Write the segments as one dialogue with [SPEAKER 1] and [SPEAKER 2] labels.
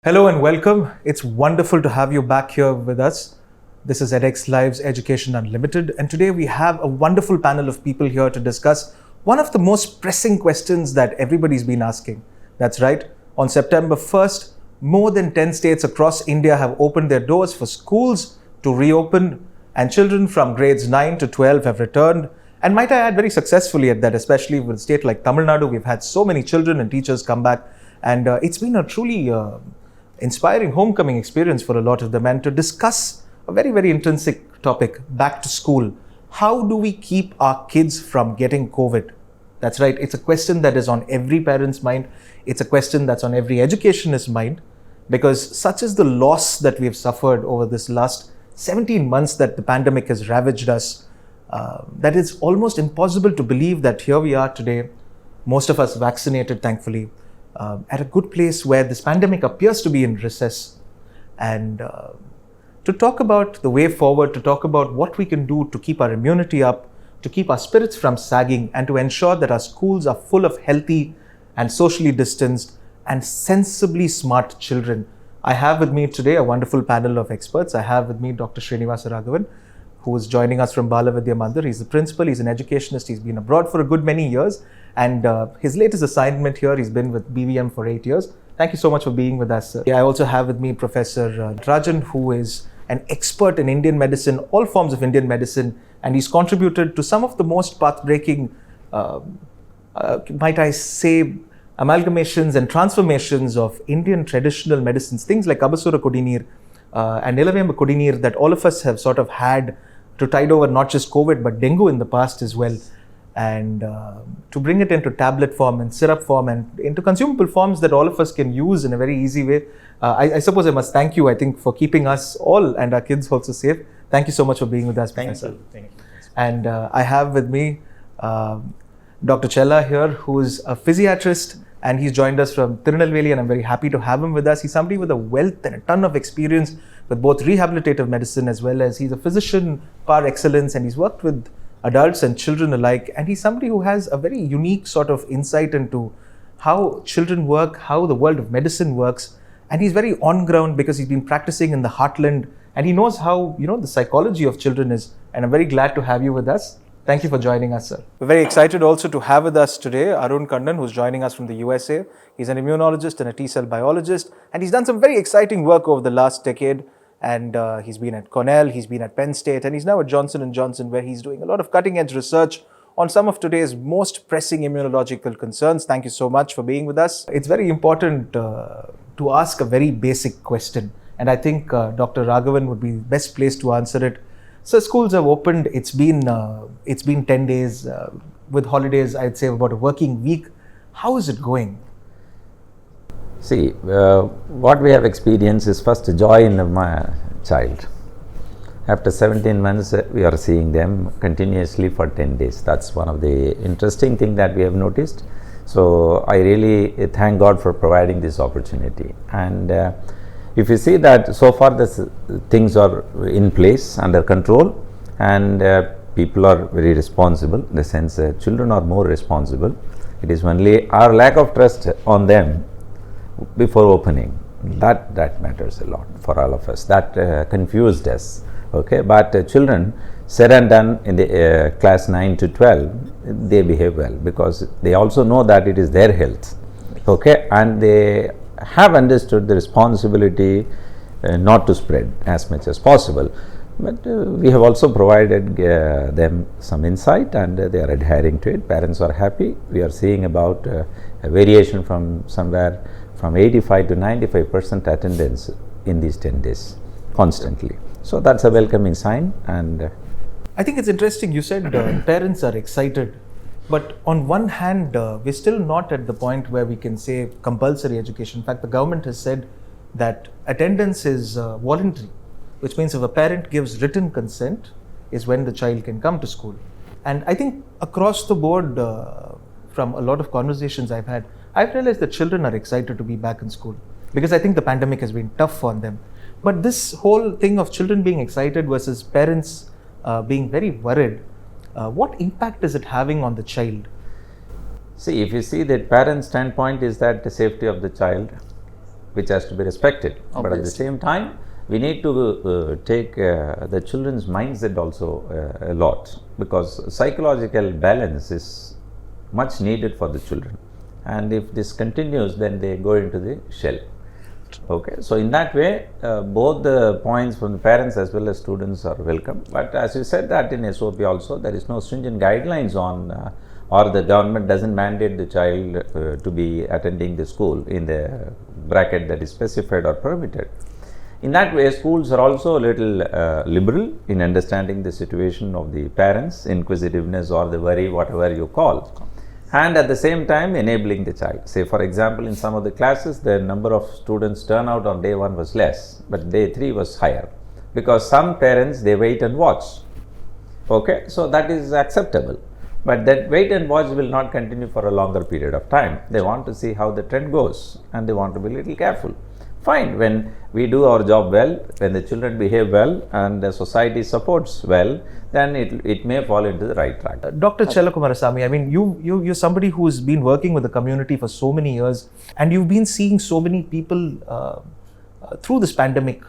[SPEAKER 1] Hello and welcome. It's wonderful to have you back here with us. This is Edexlive's Education Unlimited, and today we have a wonderful panel of people here to discuss one of the most pressing questions that everybody's been asking. That's right, on September 1st, more than 10 states across India have opened their doors for schools to reopen, and children from grades 9 to 12 have returned. And might I add, very successfully at that, especially with a state like Tamil Nadu, we've had so many children and teachers come back, and it's been a truly inspiring homecoming experience for a lot of them. And to discuss a very, very intrinsic topic, back to school. How do we keep our kids from getting COVID? That's right, it's a question that is on every parent's mind. It's a question that's on every educationist's mind, because such is the loss that we have suffered over this last 17 months that the pandemic has ravaged us, that it's almost impossible to believe that here we are today, most of us vaccinated, thankfully, at a good place where this pandemic appears to be in recess. And to talk about the way forward, to talk about what we can do to keep our immunity up, to keep our spirits from sagging, and to ensure that our schools are full of healthy and socially distanced and sensibly smart children. I have with me today a wonderful panel of experts. I have with me Dr. Srinivasa Raghavan, who is joining us from Bala Vidya Mandir. He's the principal, he's an educationist, he's been abroad for a good many years. And his latest assignment here, he's been with BVM for 8 years. Thank you so much for being with us. I also have with me Professor Rajan, who is an expert in Indian medicine, all forms of Indian medicine, and he's contributed to some of the most path-breaking, might I say, amalgamations and transformations of Indian traditional medicines, things like Abasura Kodinir and Nilavemba Kodinir that all of us have sort of had to tide over not just COVID but dengue in the past as well, and to bring it into tablet form and syrup form and into consumable forms that all of us can use in a very easy way. I suppose I must thank you, I think, for keeping us all and our kids also safe. Thank you so much for being with us, Professor.
[SPEAKER 2] Thank you.
[SPEAKER 1] And I have with me Dr. Chella here, who is a physiatrist, and he's joined us from Tirunelveli, and I'm very happy to have him with us. He's somebody with a wealth and a ton of experience with both rehabilitative medicine as well as he's a physician par excellence, and he's worked with adults and children alike. And he's somebody who has a very unique sort of insight into how children work, how the world of medicine works. And he's very on ground because he's been practicing in the heartland, and he knows how, the psychology of children is. And I'm very glad to have you with us. Thank you for joining us, sir. We're very excited also to have with us today Arun Khan, who's joining us from the USA. He's an immunologist and a T-cell biologist, and he's done some very exciting work over the last decade. And he's been at Cornell, he's been at Penn State, and he's now at Johnson & Johnson, where he's doing a lot of cutting-edge research on some of today's most pressing immunological concerns. Thank you so much for being with us. It's very important to ask a very basic question, and I think Dr. Raghavan would be best placed to answer it. So schools have opened. It's been 10 days with holidays. I'd say about a working week. How is it going?
[SPEAKER 2] See, what we have experienced is first joy in my child. After 17 months, we are seeing them continuously for 10 days. That's one of the interesting things that we have noticed. So I really thank God for providing this opportunity. And if you see that so far the things are in place, under control, and people are very responsible, in the sense children are more responsible. It is only our lack of trust on them before opening that matters a lot for all of us. That confused us. Okay, but children said and done in the class 9 to 12, they behave well because they also know that it is their health. Okay, and they have understood the responsibility not to spread as much as possible. But we have also provided them some insight, and they are adhering to it. Parents are happy. We are seeing about a variation from somewhere from 85 to 95% attendance in these 10 days constantly. So that's a welcoming sign. And
[SPEAKER 1] I think it's interesting. You said parents are excited, but on one hand, we're still not at the point where we can say compulsory education. In fact, the government has said that attendance is voluntary, which means if a parent gives written consent is when the child can come to school. And I think across the board, from a lot of conversations I've had, I've realized that children are excited to be back in school because I think the pandemic has been tough on them. But this whole thing of children being excited versus parents being very worried, what impact is it having on the child?
[SPEAKER 2] see, if you see that parent standpoint is that the safety of the child, which has to be respected.
[SPEAKER 3] Obviously.
[SPEAKER 2] But at the same time, we need to take the children's mindset also a lot, because psychological balance is much needed for the children. And if this continues, then they go into the shell. Okay, so in that way, both the points from the parents as well as students are welcome. But as you said that in SOP also, there is no stringent guidelines on, or the government doesn't mandate the child to be attending the school in the bracket that is specified or permitted. In that way, schools are also a little liberal in understanding the situation of the parents, inquisitiveness or the worry, whatever you call, and at the same time enabling the child. Say for example, in some of the classes, the number of students turnout on day 1 was less, but day 3 was higher, because some parents, they wait and watch. Okay, so that is acceptable. But that wait and watch will not continue for a longer period of time. They want to see how the trend goes, and they want to be a little careful. Fine, when we do our job well, when the children behave well and the society supports well, then it may fall into the right track.
[SPEAKER 1] Dr. Chelakumarasamy, I mean, you're somebody who's been working with the community for so many years, and you've been seeing so many people through this pandemic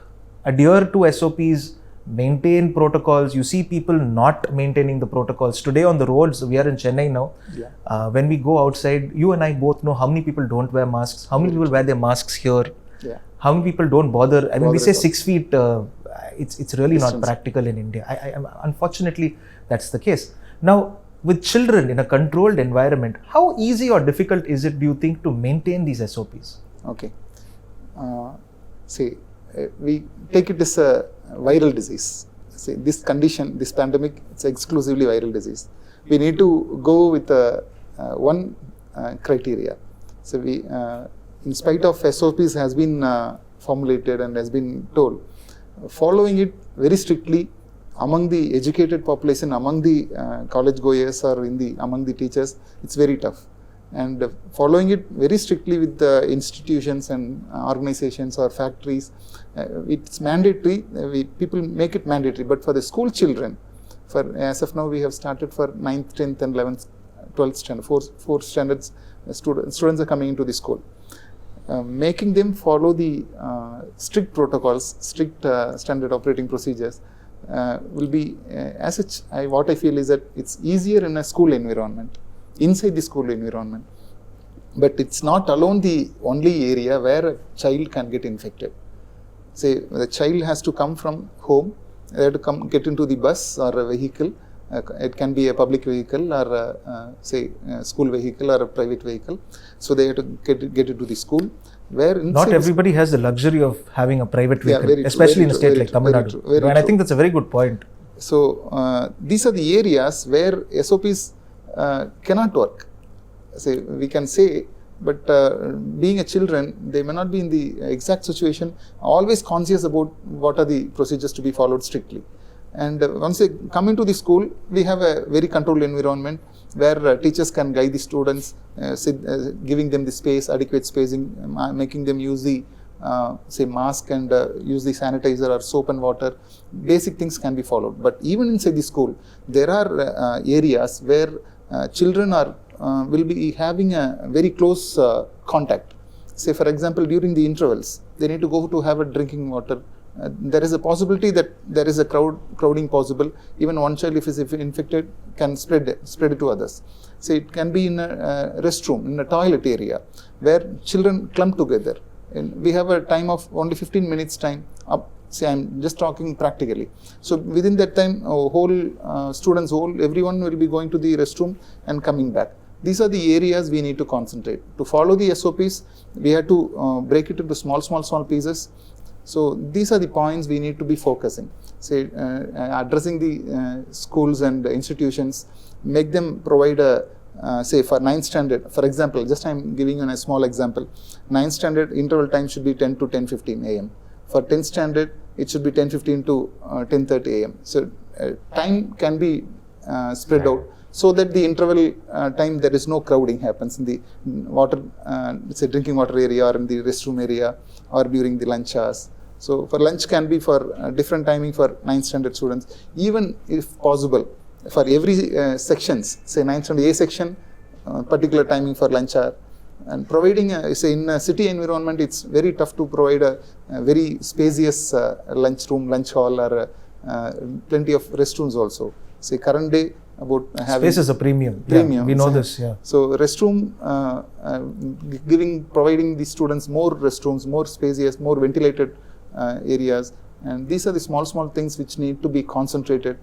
[SPEAKER 1] adhere to SOPs, maintain protocols. You see people not maintaining the protocols. Today on the roads, we are in Chennai now.
[SPEAKER 3] Yeah.
[SPEAKER 1] When we go outside, you and I both know how many people don't wear masks, how many people wear their masks here.
[SPEAKER 3] Yeah.
[SPEAKER 1] How many people don't bother? I mean, we say 6 feet, it's really
[SPEAKER 3] Distance.
[SPEAKER 1] not practical in India. Unfortunately, that's the case. Now, with children in a controlled environment, how easy or difficult is it, do you think, to maintain these SOPs?
[SPEAKER 3] Okay. See, we take it as a viral disease. See, this condition, this pandemic, it's exclusively viral disease. We need to go with one criteria. So we, in spite of SOPs has been formulated and has been told, following it very strictly among the educated population, among the college goers or among the teachers, it's very tough. And following it very strictly with the institutions and organizations or factories, it's mandatory. People make it mandatory, but for the school children, as of now we have started for 9th, 10th and 11th, 12th standard, 4th standards, students are coming into the school. Making them follow the strict protocols, strict standard operating procedures will be, as such, what I feel is that it's easier in a school environment, inside the school environment. But it's not alone the only area where a child can get infected. Say the child has to come from home, they have to get into the bus or a vehicle. It can be a public vehicle or a school vehicle or a private vehicle. So they have to get into the school. Where
[SPEAKER 1] not everybody has the luxury of having a private vehicle,
[SPEAKER 3] yeah,
[SPEAKER 1] especially in a state like Tamil Nadu. And I think that's a very good point.
[SPEAKER 3] So these are the areas where SOPs cannot work. Say, we can say, but being a children, they may not be in the exact situation, always conscious about what are the procedures to be followed strictly. And once they come into the school, we have a very controlled environment where teachers can guide the students, giving them the space, adequate spacing, making them use the mask and use the sanitizer or soap and water. Basic things can be followed. But even inside the school, there are areas where children will be having a very close contact. Say for example, during the intervals, they need to go to have a drinking water. There is a possibility that there is a crowding possible. Even one child, if is infected, can spread it to others. So it can be in a restroom, in a toilet area, where children clump together. And we have a time of only 15 minutes time. Say I'm just talking practically. So within that time, everyone will be going to the restroom and coming back. These are the areas we need to concentrate. To follow the SOPs, we have to break it into small pieces. So these are the points we need to be focusing. Say addressing the schools and institutions, make them provide say for 9th standard, for example, just I'm giving you a small example. 9th standard interval time should be 10 to 10:15 a.m. For 10th standard, it should be 10:15 to 10:30 a.m. So time can be spread out, so that the interval time there is no crowding happens in the water, say drinking water area or in the restroom area or during the lunch hours. So for lunch can be for different timing for 9th standard students. Even if possible, for every sections, say 9th standard A section, particular timing for lunch hour, And providing, say in a city environment, it's very tough to provide a very spacious lunch room, lunch hall, or plenty of restrooms also. Say current day, about having
[SPEAKER 1] space is a premium.
[SPEAKER 3] Premium.
[SPEAKER 1] We know this. Yeah.
[SPEAKER 3] So restroom, providing the students more restrooms, more spacious, more ventilated areas, and these are the small things which need to be concentrated.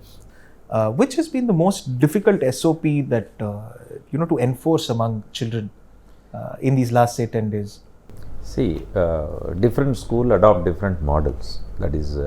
[SPEAKER 1] Which has been the most difficult SOP that to enforce among children in these last say 10 days?
[SPEAKER 2] See, different school adopt different models. That is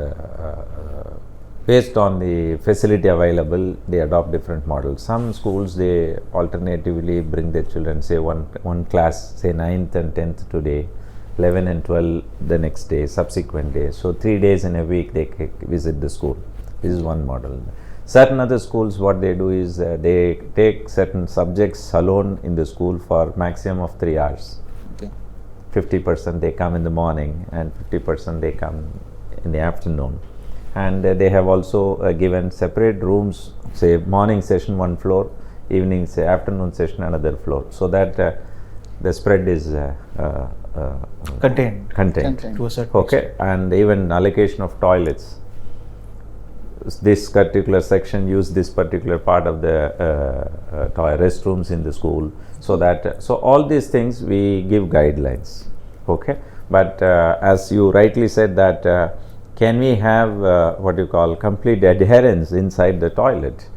[SPEAKER 2] based on the facility available, they adopt different models. Some schools, they alternatively bring their children, say one class, say 9th and 10th today, 11 and 12 the next day, subsequent day. So 3 days in a week they visit the school. This is one model. Certain other schools, what they do is they take certain subjects alone in the school for maximum of 3 hours.
[SPEAKER 3] Okay.
[SPEAKER 2] 50% they come in the morning and 50% they come in the afternoon. And they have also given separate rooms, say morning session one floor, evening, say afternoon session another floor, so that the spread is
[SPEAKER 1] Contained
[SPEAKER 2] to
[SPEAKER 1] a certain
[SPEAKER 2] okay, and even allocation of toilets. This particular section use this particular part of the restrooms in the school, so that so all these things we give guidelines. Okay, but as you rightly said that can we have what you call complete adherence inside the toilet?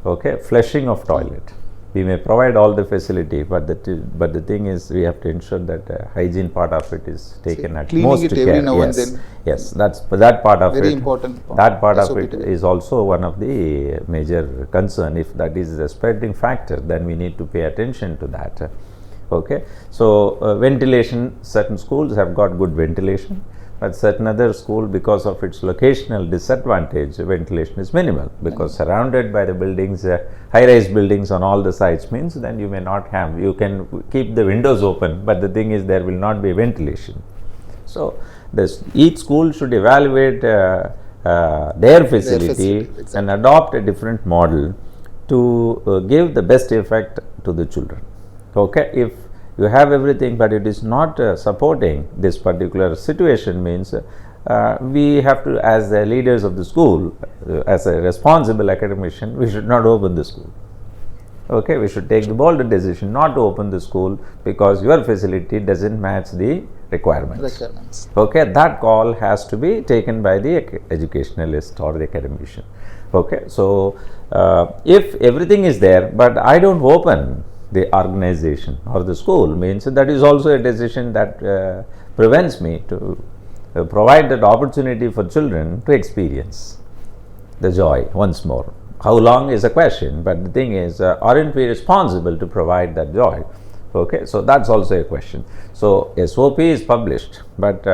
[SPEAKER 2] Okay, flushing of toilet. We may provide all the facility, but the thing is we have to ensure that hygiene part of it is taken at most care.
[SPEAKER 3] Every now
[SPEAKER 2] yes,
[SPEAKER 3] and then.
[SPEAKER 2] Yes, that part of
[SPEAKER 3] very
[SPEAKER 2] it.
[SPEAKER 3] Important point.
[SPEAKER 2] That part of
[SPEAKER 3] SOP
[SPEAKER 2] it
[SPEAKER 3] today.
[SPEAKER 2] is also one of the major concern. If that is a spreading factor, then we need to pay attention to that. Okay, so ventilation. Certain schools have got good ventilation, but certain other school, because of its locational disadvantage, ventilation is minimal, because surrounded by the buildings, high-rise buildings on all the sides means then you may not have, you can keep the windows open, but the thing is there will not be ventilation. So each school should evaluate their facility
[SPEAKER 3] exactly.
[SPEAKER 2] and adopt a different model to give the best effect to the children. Okay, if you have everything but it is not supporting this particular situation, means we have to, as the leaders of the school, as a responsible academician, we should not open the school. Okay, we should take the bold decision not to open the school because your facility doesn't match the requirements. Okay, that call has to be taken by the educationalist or the academician. Okay, so if everything is there but I don't open the organization or the school, means that is also a decision that prevents me to provide that opportunity for children to experience the joy once more. How long is a question, but the thing is, aren't we responsible to provide that joy? Okay, so that's also a question. So SOP is published, but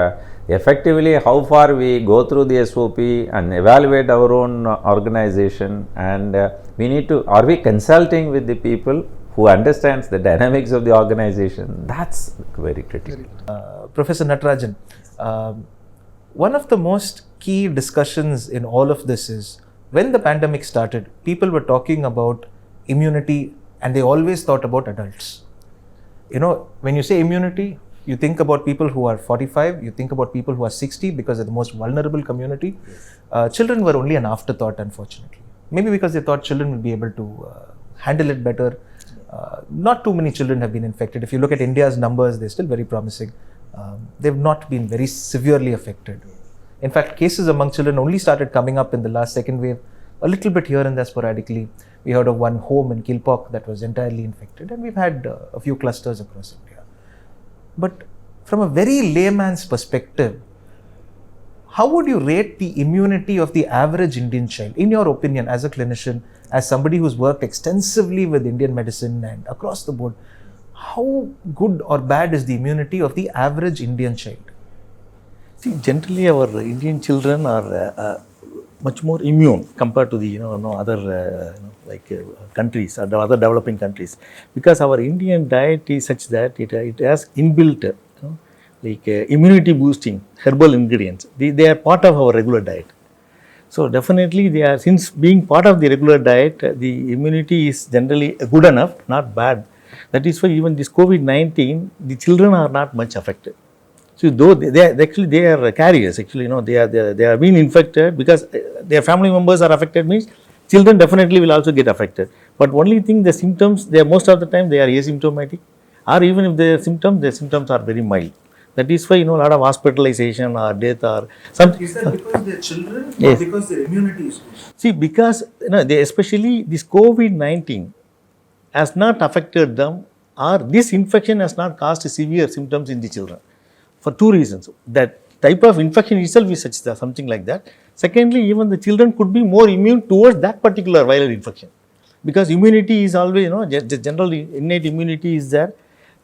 [SPEAKER 2] effectively how far we go through the SOP and evaluate our own organization, and we need to, are we consulting with the people who understands the dynamics of the organization? That's very critical.
[SPEAKER 1] Professor Natarajan, one of the most key discussions in all of this is when the pandemic started, people were talking about immunity and they always thought about adults. You know, when you say immunity, you think about people who are 45, you think about people who are 60 because they're the most vulnerable community. Yes. Children were only an afterthought, unfortunately. Maybe because they thought children would be able to handle it better. Not too many children have been infected. If you look at India's numbers, they're still very promising. They've not been very severely affected. In fact, cases among children only started coming up in the last second wave, a little bit here and there sporadically. We heard of one home in Kilpok that was entirely infected, and we've had a few clusters across India. But from a very layman's perspective, how would you rate the immunity of the average Indian child, in your opinion, as a clinician, as somebody who's worked extensively with Indian medicine and across the board? How good or bad is the immunity of the average Indian child?
[SPEAKER 4] See, generally our Indian children are much more immune compared to the other countries or the other developing countries, because our Indian diet is such that it has inbuilt immunity boosting herbal ingredients. They are part of our regular diet. So definitely they are, since being part of the regular diet, the immunity is generally good enough, not bad. That is why even this COVID-19, the children are not much affected. So though they are carriers, actually, they are being infected because their family members are affected, means children definitely will also get affected. But only thing, the symptoms, they are most of the time they are asymptomatic, or even if their symptoms are very mild. That is why, a lot of hospitalization or death or something.
[SPEAKER 1] Is that because they're children
[SPEAKER 4] Yes.
[SPEAKER 1] or because their immunity is good?
[SPEAKER 4] See, because they, especially this COVID-19 has not affected them, or this infection has not caused severe symptoms in the children for two reasons. That type of infection itself is something like that. Secondly, even the children could be more immune towards that particular viral infection, because immunity is always, generally innate immunity is there,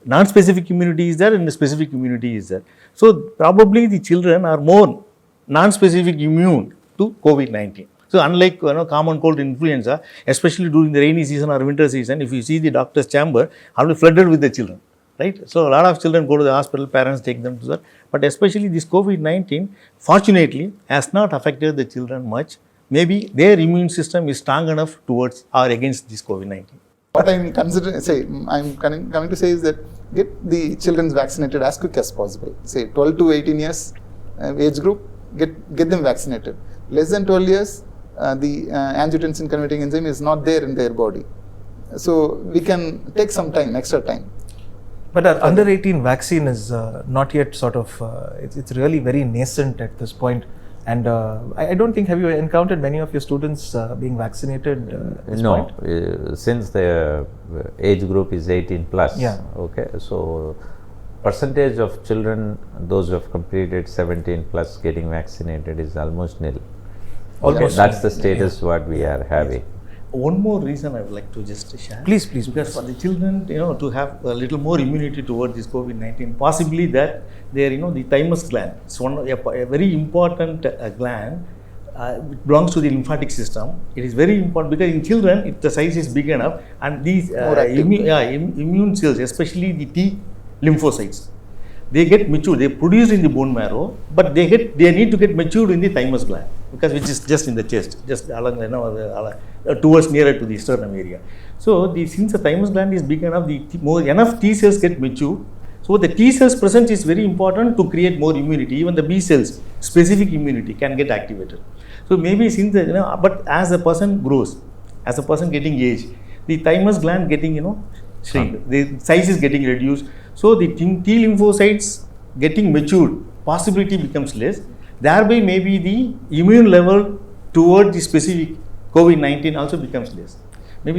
[SPEAKER 4] non-specific immunity is there, and the specific immunity is there. So probably the children are more non-specific immune to COVID-19. So unlike common cold influenza, especially during the rainy season or winter season, if you see the doctor's chamber, already flooded with the children, right? So a lot of children go to the hospital, parents take them to that. But especially this COVID-19, fortunately, has not affected the children much. Maybe their immune system is strong enough towards or against this COVID-19.
[SPEAKER 3] What I'm coming to say is that get the children vaccinated as quick as possible. Say 12 to 18 years age group, get them vaccinated. Less than 12 years, the angiotensin converting enzyme is not there in their body. So we can take some time, extra time.
[SPEAKER 1] But our under 18 vaccine is not yet it's really very nascent at this point. And I don't think, have you encountered many of your students being vaccinated at this point?
[SPEAKER 2] No, since the age group is 18 plus.
[SPEAKER 1] Yeah.
[SPEAKER 2] Okay, so percentage of children, those who have completed 17 plus getting vaccinated is almost nil.
[SPEAKER 1] Almost
[SPEAKER 2] That's the status what we are having.
[SPEAKER 4] One more reason I would like to just share.
[SPEAKER 1] Please.
[SPEAKER 4] Because for the children, to have a little more immunity towards this COVID-19, possibly that their, the thymus gland, it's a very important gland. It belongs to the lymphatic system. It is very important because in children, the size is big enough, and these immune cells, especially the T lymphocytes, they get matured. They produce in the bone marrow, but they need to get matured in the thymus gland, because which is just in the chest, just along towards nearer to the sternum area. So since the thymus gland is big enough, enough T cells get matured. So the T cells presence is very important to create more immunity. Even the B cells, specific immunity, can get activated. So maybe since but as a person grows, as a person getting age, the thymus gland getting shrink, the size is getting reduced. So the T lymphocytes getting matured, possibility becomes less. Thereby maybe the immune level toward the specific COVID-19 also becomes less. I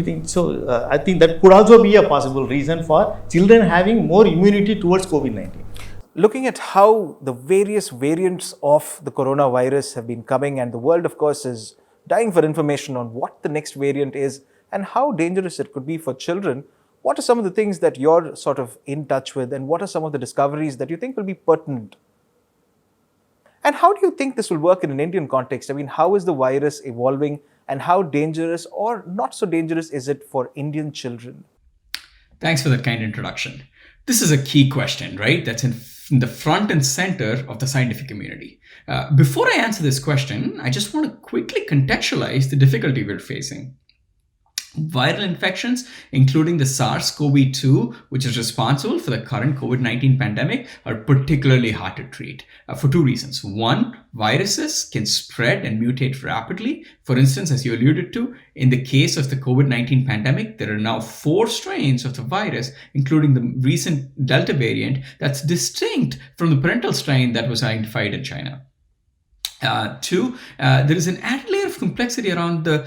[SPEAKER 4] think that could also be a possible reason for children having more immunity towards COVID-19.
[SPEAKER 1] Looking at how the various variants of the coronavirus have been coming, and the world, of course, is dying for information on what the next variant is and how dangerous it could be for children, what are some of the things that you're sort of in touch with, and what are some of the discoveries that you think will be pertinent? And how do you think this will work in an Indian context? I mean, how is the virus evolving, and how dangerous or not so dangerous is it for Indian children?
[SPEAKER 5] Thanks for that kind introduction. This is a key question, right? That's in the front and center of the scientific community. Before I answer this question, I just want to quickly contextualize the difficulty we're facing. Viral infections, including the SARS-CoV-2, which is responsible for the current COVID-19 pandemic, are particularly hard to treat for two reasons. One, viruses can spread and mutate rapidly. For instance, as you alluded to, in the case of the COVID-19 pandemic, there are now 4 strains of the virus, including the recent Delta variant, that's distinct from the parental strain that was identified in China. Two, there is an added layer of complexity around the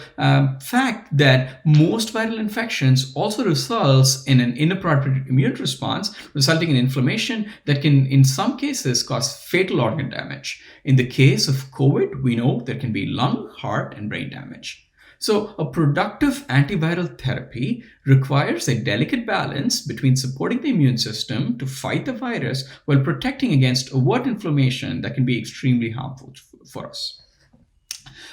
[SPEAKER 5] fact that most viral infections also results in an inappropriate immune response, resulting in inflammation that can, in some cases, cause fatal organ damage. In the case of COVID, we know there can be lung, heart, and brain damage. So a productive antiviral therapy requires a delicate balance between supporting the immune system to fight the virus while protecting against overt inflammation that can be extremely harmful for us.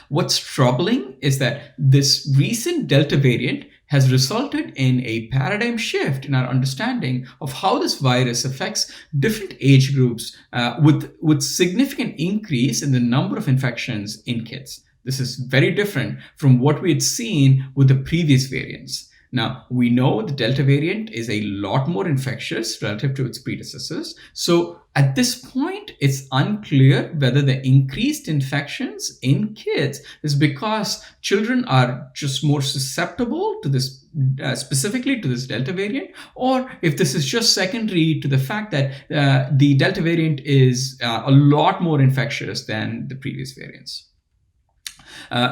[SPEAKER 5] What's troubling is that this recent Delta variant has resulted in a paradigm shift in our understanding of how this virus affects different age groups with significant increase in the number of infections in kids. This is very different from what we had seen with the previous variants. Now, we know the Delta variant is a lot more infectious relative to its predecessors. So at this point, it's unclear whether the increased infections in kids is because children are just more susceptible to this, specifically to this Delta variant, or if this is just secondary to the fact that the Delta variant is a lot more infectious than the previous variants.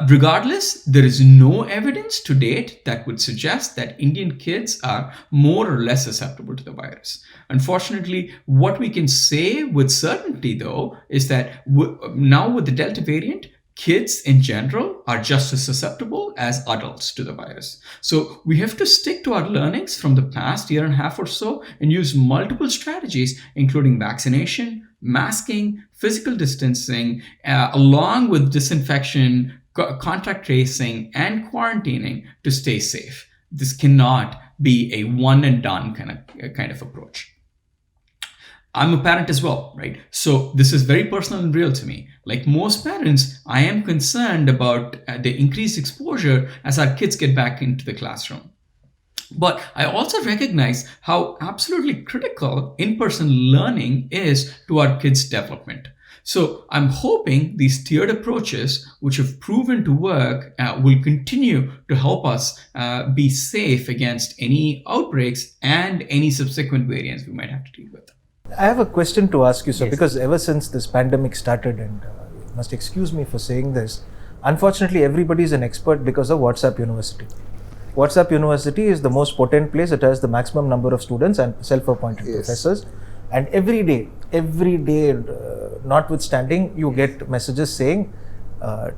[SPEAKER 5] Regardless, there is no evidence to date that would suggest that Indian kids are more or less susceptible to the virus. Unfortunately, what we can say with certainty, though, is that now with the Delta variant, kids in general are just as susceptible as adults to the virus. So we have to stick to our learnings from the past year and a half or so and use multiple strategies, including vaccination, masking, physical distancing, along with disinfection, contact tracing, and quarantining to stay safe. This cannot be a one and done kind of approach. I'm a parent as well, right? So this is very personal and real to me. Like most parents, I am concerned about the increased exposure as our kids get back into the classroom. But I also recognize how absolutely critical in-person learning is to our kids' development. So I'm hoping these tiered approaches, which have proven to work, will continue to help us be safe against any outbreaks and any subsequent variants we might have to deal with.
[SPEAKER 1] I have a question to ask you, sir,
[SPEAKER 4] Yes.
[SPEAKER 1] because ever since this pandemic started, and you must excuse me for saying this, unfortunately everybody is an expert because of WhatsApp University. WhatsApp University is the most potent place. It has the maximum number of students and self-appointed professors. And every day, notwithstanding, you get messages saying,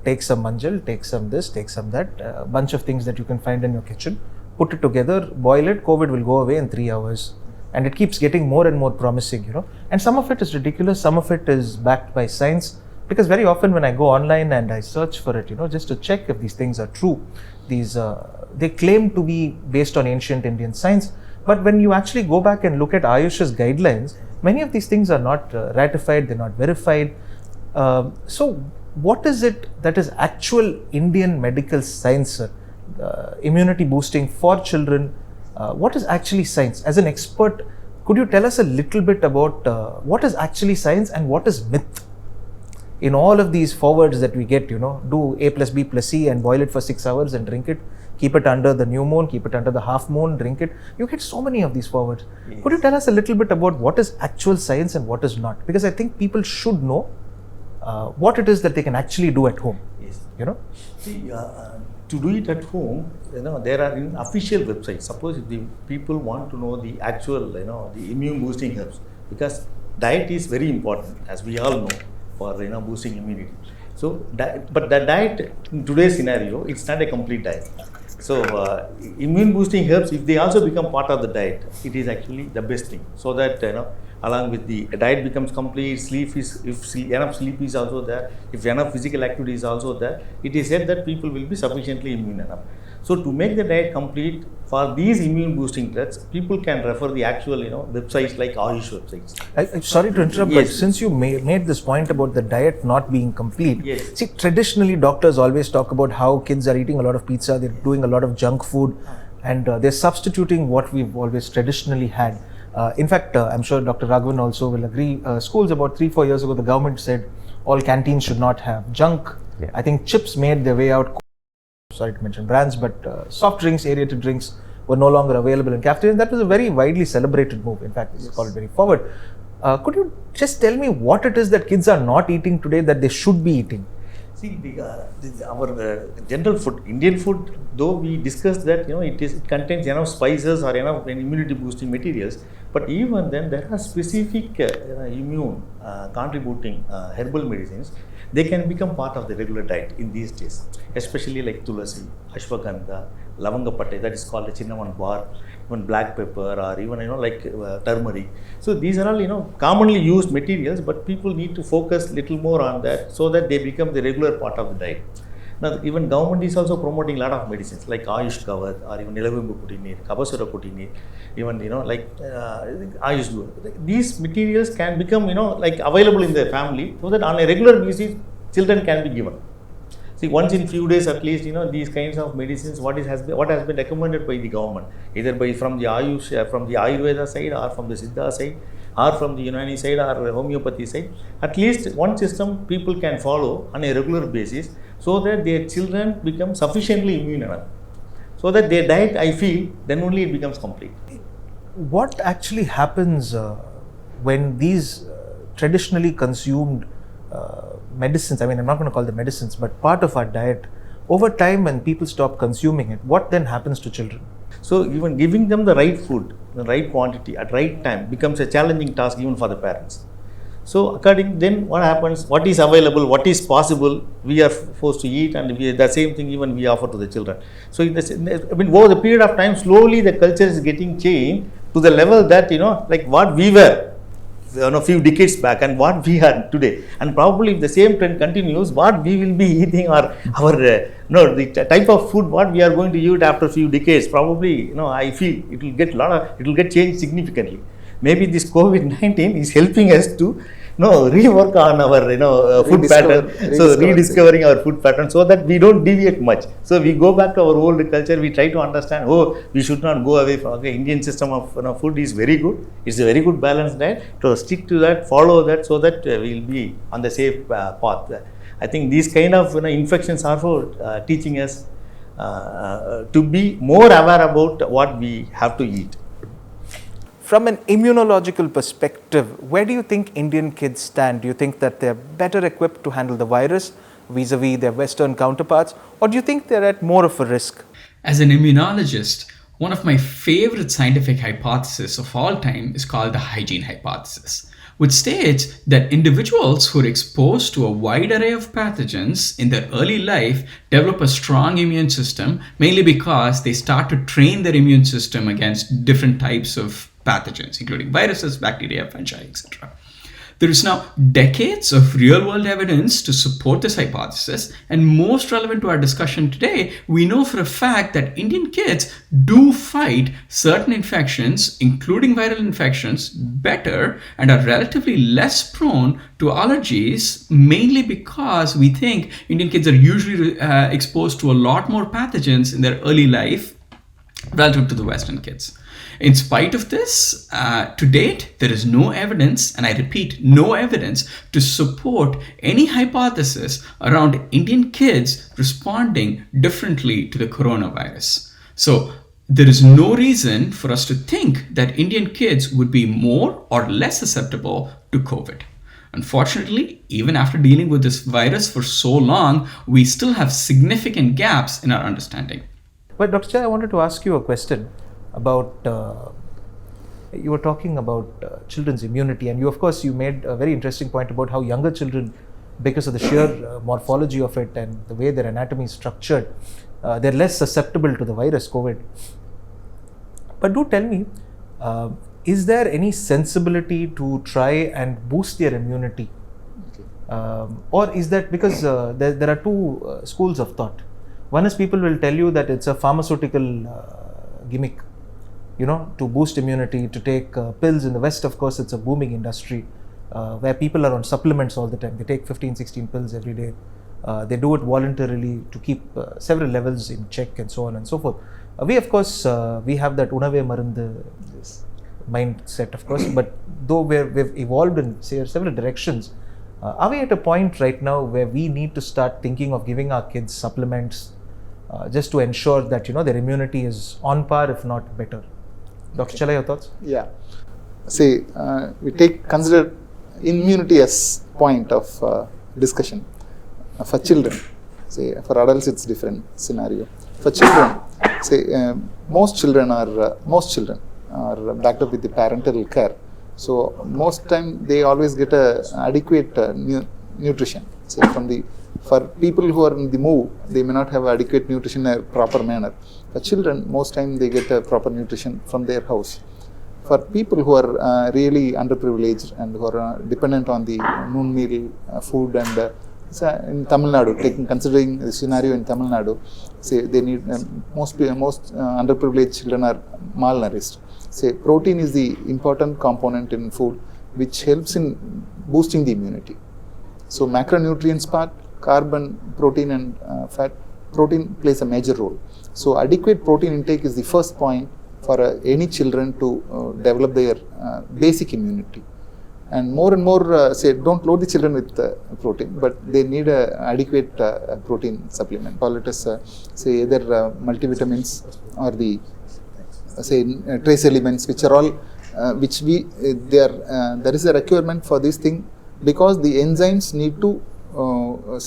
[SPEAKER 1] take some manjal, take some this, take some that, a bunch of things that you can find in your kitchen, put it together, boil it, COVID will go away in 3 hours. And it keeps getting more and more promising, And some of it is ridiculous, some of it is backed by science. Because very often when I go online and I search for it, just to check if these things are true, they claim to be based on ancient Indian science. But when you actually go back and look at Ayush's guidelines, many of these things are not ratified, they're not verified. So what is it that is actual Indian medical science, immunity boosting for children? What is actually science? As an expert, could you tell us a little bit about what is actually science and what is myth? In all of these forwards that we get, do A plus B plus C and boil it for 6 hours and drink it, keep it under the new moon, keep it under the half moon, drink it. You get so many of these forwards. Yes. Could you tell us a little bit about what is actual science and what is not? Because I think people should know what it is that they can actually do at home.
[SPEAKER 4] Yes. See, to do it at home, there are official websites. Suppose if the people want to know the actual, the immune boosting herbs, because diet is very important, as we all know, for boosting immunity. So, but the diet in today's scenario, it's not a complete diet. So, immune boosting herbs, if they also become part of the diet, it is actually the best thing. So that along with the diet becomes complete, if enough sleep is also there, if enough physical activity is also there, it is said that people will be sufficiently immune enough. So to make the diet complete for these immune boosting drugs, people can refer the actual websites like Ayush websites.
[SPEAKER 1] I'm sorry to interrupt,
[SPEAKER 4] Yes.
[SPEAKER 1] but since you made this point about the diet not being complete,
[SPEAKER 4] Yes.
[SPEAKER 1] see, traditionally doctors always talk about how kids are eating a lot of pizza, they're doing a lot of junk food, and they're substituting what we've always traditionally had. In fact, I'm sure Dr. Raghavan also will agree, schools about 3-4 years ago, the government said all canteens should not have junk.
[SPEAKER 2] Yeah.
[SPEAKER 1] I think chips made their way out. Sorry to mention brands, but soft drinks, aerated drinks were no longer available in cafeterias. That was a very widely celebrated move. In fact, it's called very forward. Could you just tell me what it is that kids are not eating today that they should be eating?
[SPEAKER 4] See, our general food, Indian food, though we discussed that it contains enough spices or enough immunity boosting materials, but even then there are specific immune contributing herbal medicines. They can become part of the regular diet in these days, especially like tulasi, ashwagandha, lavangapattai, that is called the cinnammon bar, even black pepper, or even turmeric. So these are all commonly used materials, but people need to focus little more on that so that they become the regular part of the diet. Now even government is also promoting a lot of medicines like Ayush Kavad or even Nilavimbu Kutinir, Kabasura Kutinir, even Ayush Gur. These materials can become available in the family so that on a regular basis children can be given. See, once in few days at least, these kinds of medicines, what has been recommended by the government, either from the Ayush, from the Ayurveda side, or from the Siddha side, or from the Unani side, or homeopathy side, at least one system people can follow on a regular basis, so that their children become sufficiently immune enough. So that their diet, I feel, then only it becomes complete.
[SPEAKER 1] What actually happens when these traditionally consumed medicines, I mean, I'm not going to call them medicines, but part of our diet, over time when people stop consuming it, what then happens to children?
[SPEAKER 4] So even giving them the right food, the right quantity at right time becomes a challenging task even for the parents. So then what happens, what is available, what is possible, we are forced to eat, and the same thing even we offer to the children. So over the period of time, slowly the culture is getting changed to the level that, like what we were a few decades back and what we are today. And probably if the same trend continues, what we will be eating or the type of food what we are going to eat after a few decades, probably, I feel it will get changed significantly. Maybe this COVID-19 is helping us to rework on our food pattern, rediscovering our food pattern, so that we don't deviate much. So we go back to our old culture. We try to understand. We should not go away from. Indian system of food is very good. It's a very good balanced diet. To stick to that, follow that, so that we'll be on the safe path. I think these kind of infections are for teaching us to be more aware about what we have to eat.
[SPEAKER 1] From an immunological perspective, where do you think Indian kids stand? Do you think that they're better equipped to handle the virus vis-a-vis their Western counterparts, or do you think they're at more of a risk?
[SPEAKER 5] As an immunologist, one of my favorite scientific hypotheses of all time is called the Hygiene Hypothesis, which states that individuals who are exposed to a wide array of pathogens in their early life develop a strong immune system, mainly because they start to train their immune system against different types of pathogens, including viruses, bacteria, fungi, etc. There is now decades of real-world evidence to support this hypothesis, and most relevant to our discussion today, we know for a fact that Indian kids do fight certain infections, including viral infections, better and are relatively less prone to allergies, mainly because we think Indian kids are usually exposed to a lot more pathogens in their early life relative to the Western kids. In spite of this, to date, there is no evidence, and I repeat, no evidence to support any hypothesis around Indian kids responding differently to the coronavirus. So there is no reason for us to think that Indian kids would be more or less susceptible to COVID. Unfortunately, even after dealing with this virus for so long, we still have significant gaps in our understanding.
[SPEAKER 1] But Dr. Chai, I wanted to ask you a question about, you were talking about children's immunity, and you made a very interesting point about how younger children, because of the sheer morphology of it and the way their anatomy is structured, they're less susceptible to the virus, COVID. But do tell me, is there any sensibility to try and boost their immunity? Or is that because there are two schools of thought. One is people will tell you that it's a pharmaceutical gimmick, to boost immunity, to take pills. In the West, of course, it's a booming industry where people are on supplements all the time. They take 15, 16 pills every day. They do it voluntarily to keep several levels in check and so on and so forth. We, of course, we have that unave marundu mindset, of course, but though we've evolved in several directions, are we at a point right now where we need to start thinking of giving our kids supplements just to ensure that their immunity is on par, if not better? Dr. Chala, your thoughts?
[SPEAKER 3] Yeah. See, we consider immunity as point of discussion for children. See, for adults it's different scenario. For children, most children are backed up with the parental care. So most time they always get adequate nutrition. For people who are in the move, they may not have adequate nutrition in a proper manner. For children, most time they get proper nutrition from their house. For people who are really underprivileged and who are dependent on the noon meal food, and in Tamil Nadu, considering the scenario in Tamil Nadu, they need most underprivileged children are malnourished. Protein is the important component in food which helps in boosting the immunity. So macronutrients part, carbon, protein and fat. Protein plays a major role. So adequate protein intake is the first point for any children to develop their basic immunity. And more say don't load the children with protein, but they need a adequate protein supplement. Call it as say either multivitamins or the say trace elements, which are all which we there is a requirement for this thing, because the enzymes need to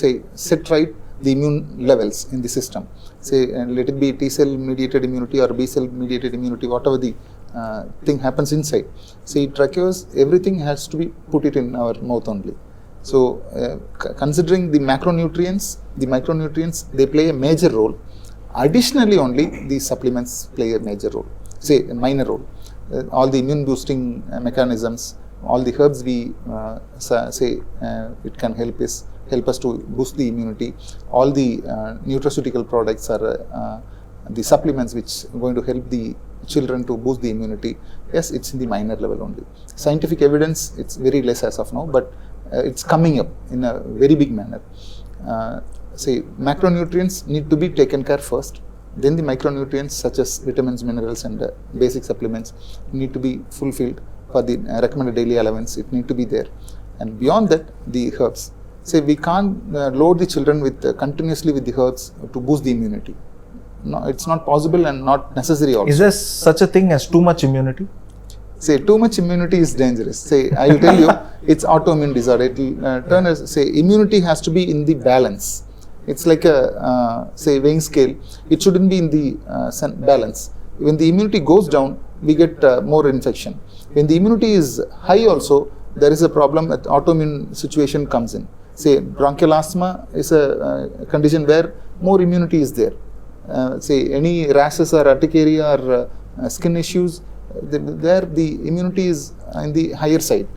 [SPEAKER 3] say set right the immune levels in the system. Say let it be T cell mediated immunity or B cell mediated immunity, whatever the thing happens inside. See, it requires everything has to be put it in our mouth only. So considering the macronutrients, they play a major role. Additionally, only the supplements play a major role, say a minor role. All the immune boosting mechanisms, all the herbs we say it can help us to boost the immunity. All the nutraceutical products are the supplements which are going to help the children to boost the immunity. Yes, it's in the minor level only. Scientific evidence, it's very less as of now, but it's coming up in a very big manner. Say macronutrients need to be taken care first. Then the micronutrients such as vitamins, minerals and basic supplements need to be fulfilled for the recommended daily allowance. It need to be there. And beyond that, the herbs. Say we can't load the children with continuously with the herbs to boost the immunity. No, it's not possible and not necessary also.
[SPEAKER 1] Is there such a thing as too much immunity?
[SPEAKER 3] Say too much immunity is dangerous. Say I will tell you, it's autoimmune disorder. It will turn as, say, immunity has to be in the balance. It's like a say weighing scale. It shouldn't be in the balance. When the immunity goes down, we get more infection. When the immunity is high also, there is a problem. That autoimmune situation comes in. Say bronchial asthma is a condition where more immunity is there. Say any rashes or urticaria or skin issues, there the immunity is in the higher side.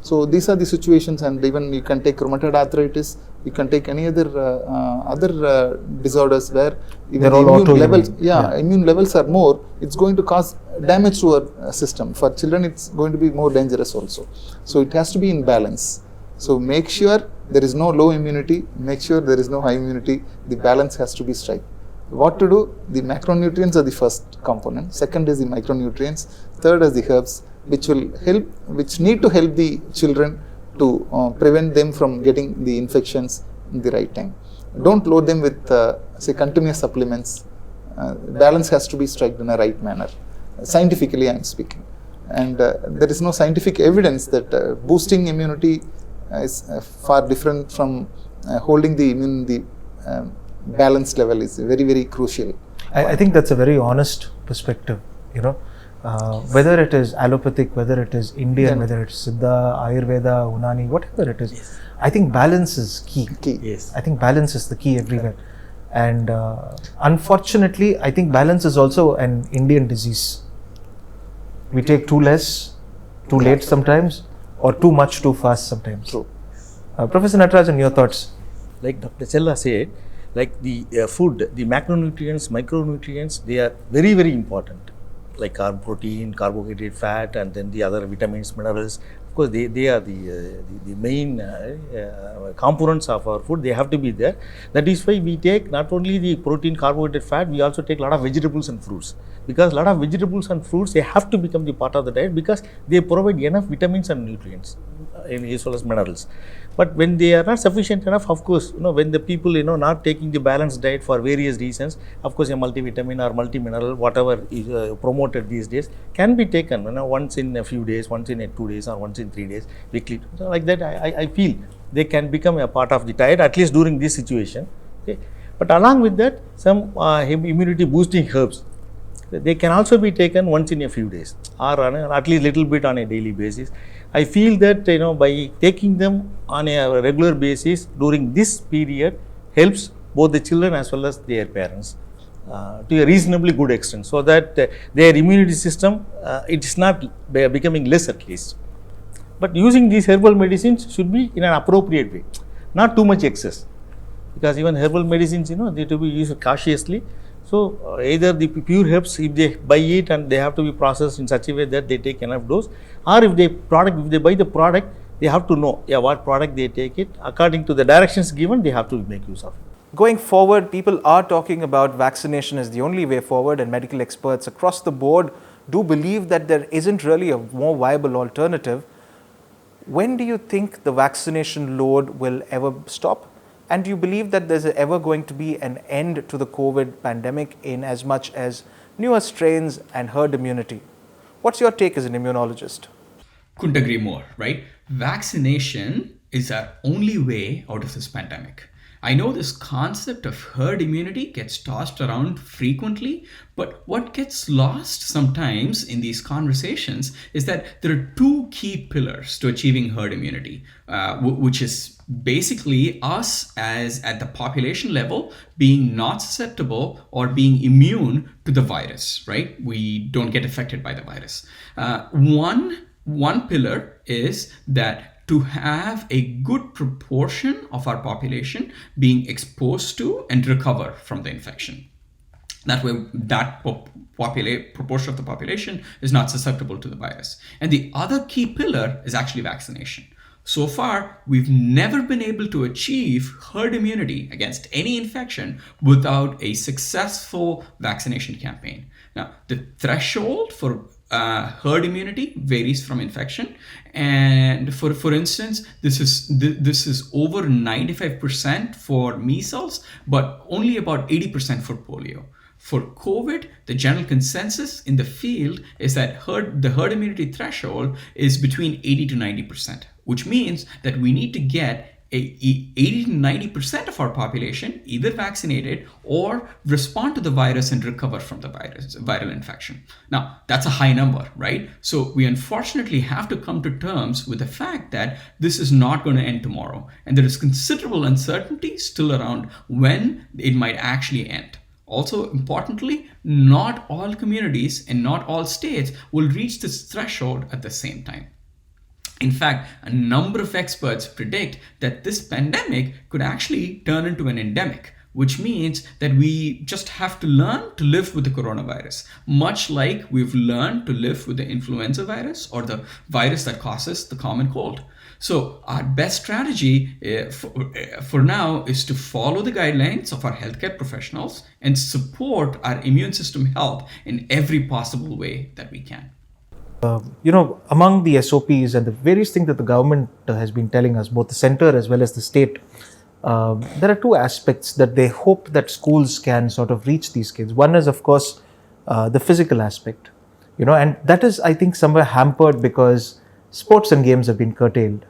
[SPEAKER 3] So these are the situations, and even you can take rheumatoid arthritis, you can take any other disorders where even the immune levels, immune levels are more. It's going to cause damage to our system. For children, it's going to be more dangerous also. So it has to be in balance. So make sure there is no low immunity, make sure there is no high immunity. The balance has to be straight. What to do? The macronutrients are the first component. Second is the micronutrients. Third is the herbs, which will help, which need to help the children to prevent them from getting the infections in the right time. Don't load them with say continuous supplements. Balance has to be struck in a right manner. Scientifically, I am speaking, and there is no scientific evidence that boosting immunity is far different from holding the immune balanced level is very, very crucial.
[SPEAKER 1] I think that's a very honest perspective, you know, whether it is allopathic, whether it is Indian, whether it's Siddha, Ayurveda, Unani, whatever it is. Yes. I think balance is key.
[SPEAKER 4] Yes.
[SPEAKER 1] I think balance is the key everywhere. And unfortunately, I think balance is also an Indian disease. We take too less, too late sometimes, or too much too fast sometimes.
[SPEAKER 3] True.
[SPEAKER 1] Professor Natarajan, your thoughts?
[SPEAKER 4] Like Dr. Chella said, like the food, the macronutrients, micronutrients, they are very, very important. Like protein, carbohydrate, fat, and then the other vitamins, minerals. Of course, they are the main components of our food. They have to be there. That is why we take not only the protein, carbohydrate, fat, we also take a lot of vegetables and fruits. Because a lot of vegetables and fruits, they have to become the part of the diet because they provide enough vitamins and nutrients as well as minerals. But when they are not sufficient enough, of course, when the people, not taking the balanced diet for various reasons, of course, a multivitamin or multimineral, whatever is promoted these days, can be taken, once in a few days, once in 2 days, or once in 3 days, weekly. So like that, I feel they can become a part of the diet, at least during this situation. Okay. But along with that, some immunity boosting herbs, they can also be taken once in a few days, or at least little bit on a daily basis. I feel that by taking them on a regular basis during this period helps both the children as well as their parents to a reasonably good extent, so that their immunity system it is not becoming less at least. But using these herbal medicines should be in an appropriate way, not too much excess, because even herbal medicines they have to be used cautiously. So either the pure herbs, if they buy it and they have to be processed in such a way that they take enough dose, or if they buy the product they have to know what product they take it. According to the directions given, they have to make use of it.
[SPEAKER 1] Going forward, people are talking about vaccination as the only way forward, and medical experts across the board do believe that there isn't really a more viable alternative. When do you think the vaccination load will ever stop? And do you believe that there's ever going to be an end to the COVID pandemic in as much as newer strains and herd immunity? What's your take as an immunologist?
[SPEAKER 5] Couldn't agree more, right? Vaccination is our only way out of this pandemic. I know this concept of herd immunity gets tossed around frequently, but what gets lost sometimes in these conversations is that there are two key pillars to achieving herd immunity, which is basically us as at the population level being not susceptible or being immune to the virus, right? We don't get affected by the virus. One pillar is that to have a good proportion of our population being exposed to and recover from the infection. That way, that proportion of the population is not susceptible to the virus. And the other key pillar is actually vaccination. So far, we've never been able to achieve herd immunity against any infection without a successful vaccination campaign. Now, the threshold for herd immunity varies from infection, and for instance, this is over 95% for measles, but only about 80% for polio. For COVID, the general consensus in the field is that the herd immunity threshold is between 80 to 90%, which means that we need to get 80 to 90% of our population either vaccinated or respond to the virus and recover from the viral infection. Now, that's a high number, right? So we unfortunately have to come to terms with the fact that this is not going to end tomorrow. And there is considerable uncertainty still around when it might actually end. Also, importantly, not all communities and not all states will reach this threshold at the same time. In fact, a number of experts predict that this pandemic could actually turn into an endemic, which means that we just have to learn to live with the coronavirus, much like we've learned to live with the influenza virus or the virus that causes the common cold. So our best strategy for now is to follow the guidelines of our healthcare professionals and support our immune system health in every possible way that we can.
[SPEAKER 1] Among the SOPs and the various things that the government has been telling us, both the center as well as the state, there are two aspects that they hope that schools can sort of reach these kids. One is, of course, the physical aspect, and that is, I think, somewhere hampered because sports and games have been curtailed,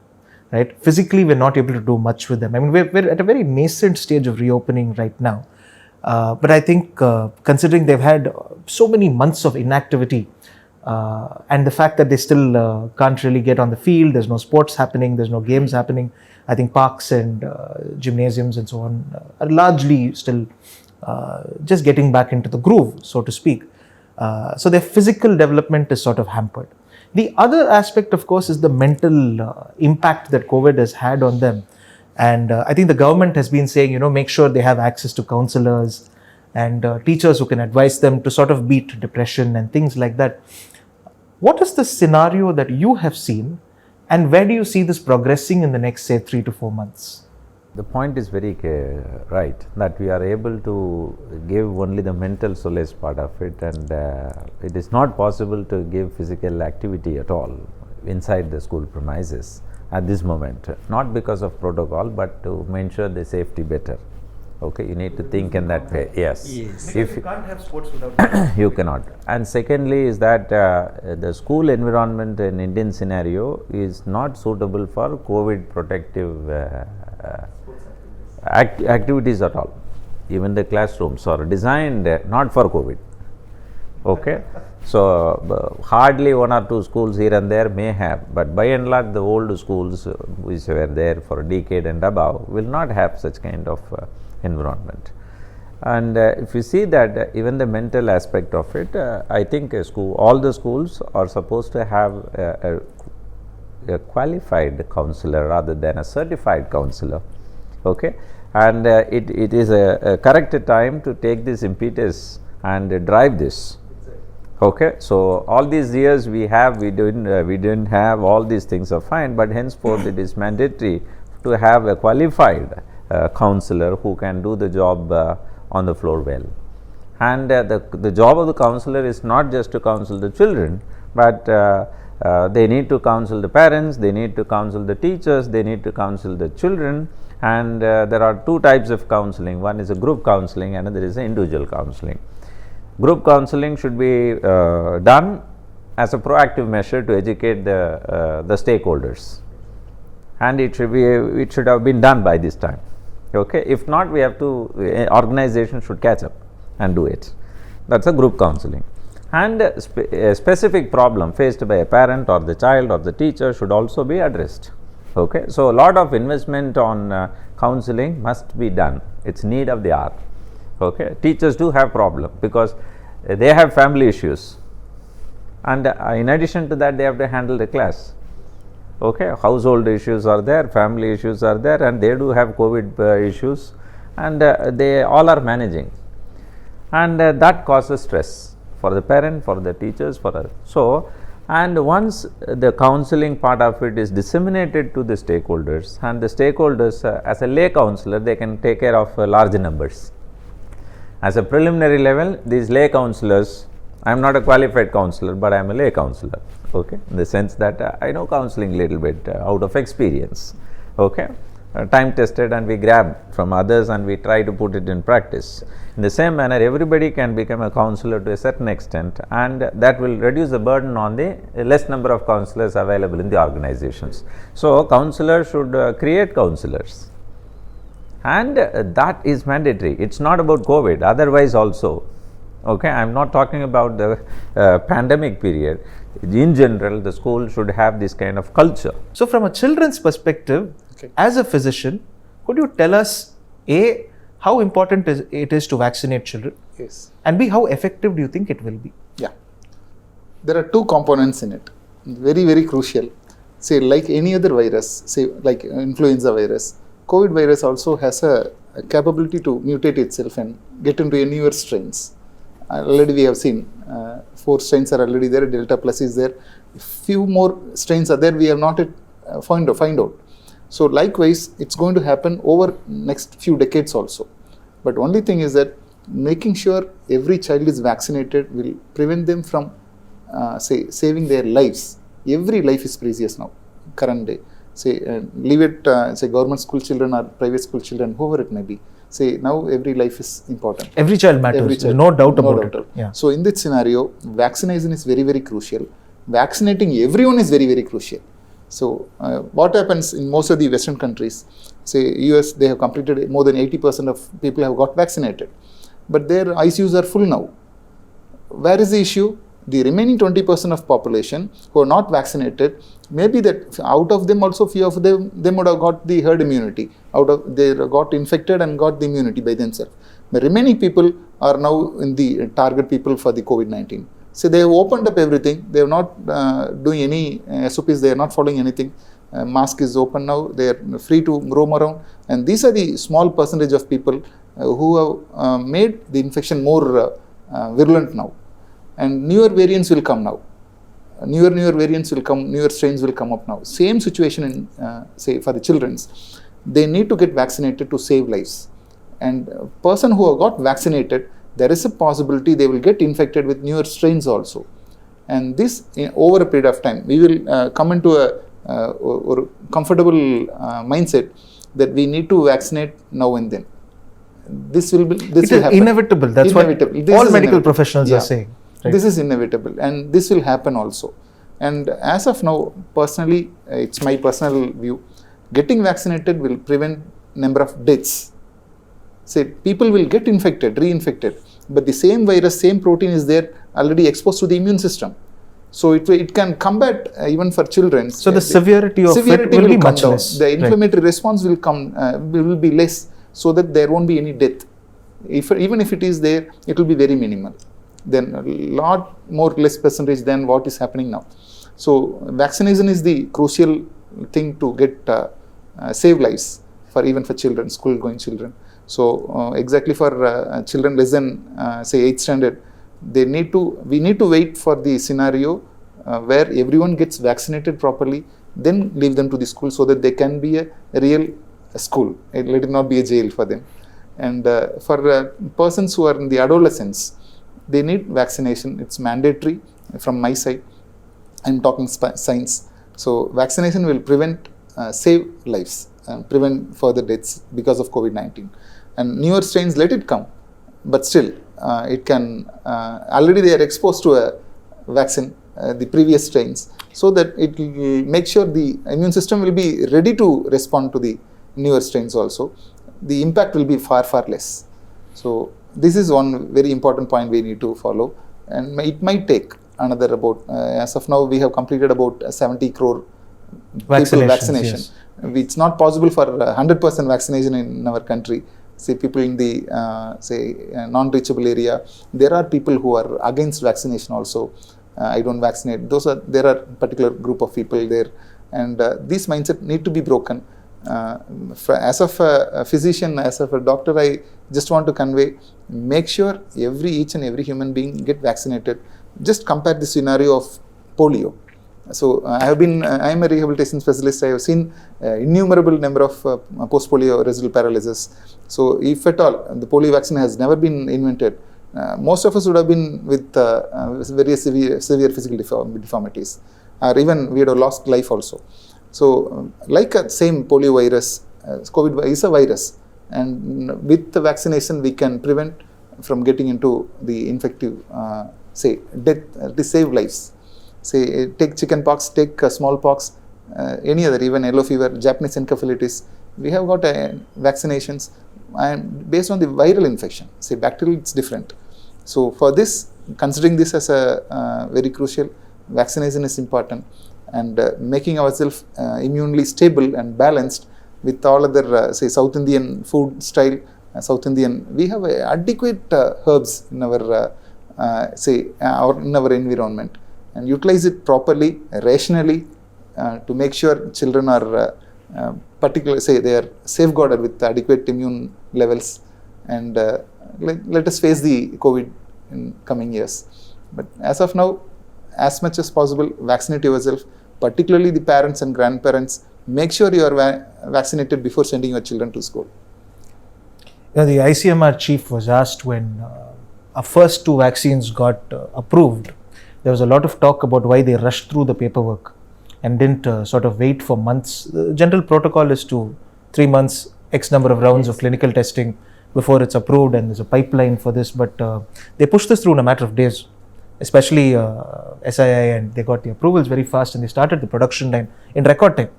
[SPEAKER 1] right? Physically, we're not able to do much with them. I mean, we're at a very nascent stage of reopening right now. But I think considering they've had so many months of inactivity, and the fact that they still can't really get on the field, there's no sports happening, there's no games happening. I think parks and gymnasiums and so on are largely still just getting back into the groove, so to speak. So their physical development is sort of hampered. The other aspect, of course, is the mental impact that COVID has had on them. And I think the government has been saying, make sure they have access to counselors and teachers who can advise them to sort of beat depression and things like that. What is the scenario that you have seen, and where do you see this progressing in the next, say, 3 to 4 months?
[SPEAKER 2] The point is very right, that we are able to give only the mental solace part of it, and it is not possible to give physical activity at all inside the school premises at this moment, not because of protocol, but to ensure the safety better. Okay, you need to think in that way. Yes.
[SPEAKER 1] If you can't have sports without
[SPEAKER 2] you cannot. And secondly is that the school environment in Indian scenario is not suitable for COVID protective activities at all. Even the classrooms are designed not for COVID. Okay, so hardly 1 or 2 schools here and there may have, but by and large the old schools which were there for a decade and above will not have such kind of environment. And if you see that even the mental aspect of it, I think all the schools are supposed to have a qualified counselor rather than a certified counselor. Okay, and it is a correct time to take this impetus and drive this. Okay, so all these years we didn't have all these things are fine, but henceforth it is mandatory to have a qualified counselor who can do the job on the floor well. And the job of the counselor is not just to counsel the children, but they need to counsel the parents, they need to counsel the teachers, they need to counsel the children. And there are two types of counseling. One is a group counseling, another is an individual counseling. Group counseling should be done as a proactive measure to educate the stakeholders, and it should have been done by this time. Okay, if not, we have to organization should catch up and do it. That's a group counseling. And a specific problem faced by a parent or the child or the teacher should also be addressed. Okay, so a lot of investment on counseling must be done. It's need of the hour. Okay, teachers do have problem because they have family issues, and in addition to that they have to handle the class. Okay, household issues are there, family issues are there, and they do have COVID issues, and they all are managing, and that causes stress for the parent, for the teachers, for us. So, and once the counseling part of it is disseminated to the stakeholders, and the stakeholders as a lay counselor, they can take care of large numbers. As a preliminary level, these lay counselors, I am not a qualified counselor, but I am a lay counselor, okay, in the sense that I know counseling a little bit out of experience, okay, time tested, and we grab from others and we try to put it in practice. In the same manner, everybody can become a counselor to a certain extent, and that will reduce the burden on the less number of counselors available in the organizations. So, counselors should create counselors. And that is mandatory. It's not about COVID, otherwise also. Okay, I am not talking about the pandemic period. In general, the school should have this kind of culture.
[SPEAKER 1] So, from a children's perspective, as a physician, could you tell us, A, how important it is to vaccinate children?
[SPEAKER 3] Yes.
[SPEAKER 1] And B, how effective do you think it will be?
[SPEAKER 3] Yeah. There are two components in it, very, very crucial. Say, like any other virus, say like influenza virus, COVID virus also has a capability to mutate itself and get into a newer strains. Already we have seen 4 strains are already there, Delta plus is there. Few more strains are there, we have not yet find out. So likewise, it's going to happen over next few decades also. But only thing is that making sure every child is vaccinated will prevent them from say saving their lives. Every life is precious now, current day. Say leave it say government school children or private school children, whoever it may be. Say now every life is important.
[SPEAKER 1] Every child matters. Every child, no doubt about it. Yeah.
[SPEAKER 3] So in this scenario, vaccination is very, very crucial. Vaccinating everyone is very, very crucial. So what happens in most of the Western countries, say US, they have completed more than 80% of people have got vaccinated, but their ICUs are full now. Where is the issue? The remaining 20% of population who are not vaccinated, maybe that out of them also few of them would have got the herd immunity. They got infected and got the immunity by themselves. The remaining people are now in the target people for the COVID-19. So they have opened up everything. They are not doing any SOPs. They are not following anything. Mask is open now. They are free to roam around. And these are the small percentage of people who have made the infection more virulent now. And newer variants will come now. Newer variants will come, newer strains will come up now. Same situation in, say, for the children's. They need to get vaccinated to save lives. And a person who have got vaccinated, there is a possibility they will get infected with newer strains also. And this, over a period of time, we will come into a comfortable mindset that we need to vaccinate now and then. This will happen.
[SPEAKER 1] Inevitable. That's inevitable. What all medical professionals are saying.
[SPEAKER 3] Right. This is inevitable, and this will happen also. And as of now, personally, it's my personal view, getting vaccinated will prevent number of deaths. Say, people will get infected, reinfected, but the same virus, same protein is there already exposed to the immune system. So it can combat even for children.
[SPEAKER 1] So the severity of it will be much less.
[SPEAKER 3] The inflammatory response will will be less, so that there won't be any death. Even if it is there, it will be very minimal. Then a lot more less percentage than what is happening now. So vaccination is the crucial thing to get save lives even for children, school going children. So exactly for children less than say 8th standard, we need to wait for the scenario where everyone gets vaccinated properly, then leave them to the school so that they can be a real school. Let it not be a jail for them. And for persons who are in the adolescence, they need vaccination. It's mandatory from my side. I'm talking science. So vaccination will save lives, prevent further deaths because of COVID-19. And newer strains, let it come, but still it can, already they are exposed to a vaccine, the previous strains, so that it will make sure the immune system will be ready to respond to the newer strains also. The impact will be far, far less. So this is one very important point we need to follow, and it might take another about, as of now we have completed about 70 crore people vaccination.
[SPEAKER 1] Yes.
[SPEAKER 3] It's not possible for 100% vaccination in our country. Say people in the non-reachable area, there are people who are against vaccination also. I don't vaccinate. There are particular group of people there, and this mindset need to be broken. As of a physician, as of a doctor, I just want to convey, make sure each and every human being get vaccinated. Just compare the scenario of polio. So I am a rehabilitation specialist. I have seen innumerable number of post-polio residual paralysis. So if at all the polio vaccine has never been invented, most of us would have been with very severe physical deformities, or even we would have lost life also. So like a same polio virus, COVID is a virus, and with the vaccination we can prevent from getting into the infective, death, save lives. Say take chickenpox, take smallpox, any other, even yellow fever, Japanese encephalitis. We have got vaccinations, and based on the viral infection. Say bacterial, it's different. So for this, considering this as a very crucial, vaccination is important, and making ourselves immunely stable and balanced with all other South Indian food style. South Indian, we have adequate herbs in our in our environment, and utilize it properly, rationally, to make sure children are particularly they are safeguarded with adequate immune levels, and let us face the COVID in coming years. But as of now, as much as possible, vaccinate yourself, particularly the parents and grandparents. Make sure you are vaccinated before sending your children to school.
[SPEAKER 1] The ICMR chief was asked when our first 2 vaccines got approved. There was a lot of talk about why they rushed through the paperwork and didn't sort of wait for months. The general protocol is to 3 months, X number of rounds of clinical testing before it's approved, and there's a pipeline for this. But they pushed this through in a matter of days, especially SII, and they got the approvals very fast, and they started the production line in record time.